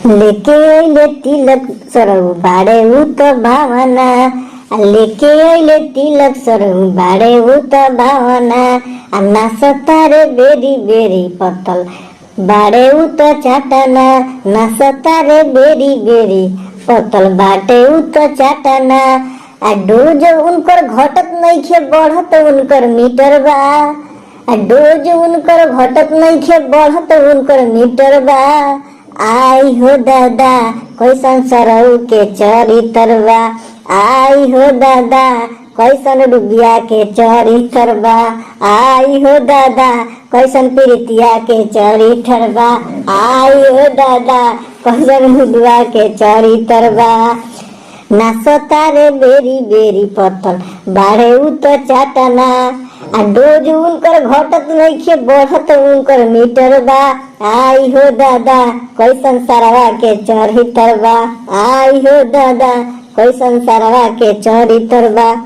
लेके अइले तिलक सरहु बाड़े उ त भावना, लेके अइले तिलक सरहु बाड़े उ त भावना। आ नाचता रे बेरी बेरी पतल बाड़े उ त चाटना, नाचता रे बेरी बेरी पतल बाटे उ त चाटना। आ डोज उनकर घटत नइखे बढ़त उनकर मीटर बा, आ डोज उनकर घटत नइखे बढ़त उनकर मीटर बा। आई हो दादा कैसन सरहु के चरित्र बा, आई हो दादा कैसन रुबिया के चरित्र बा, आई हो दादा कैसन प्रीतिया के चरित्र बा, आई हो दादा कैसन हुडुआ के चरित्र बा। नाचता रे बेरी बेरी पतल बाड़े उ त चाटना, आ डोज उनकर घटत नइखे बढ़त उनकर मीटर बा। आई हो दादा कैसन सरवा के चरित्र बा, आई हो दादा कैसन सरवा के चरित्र बा।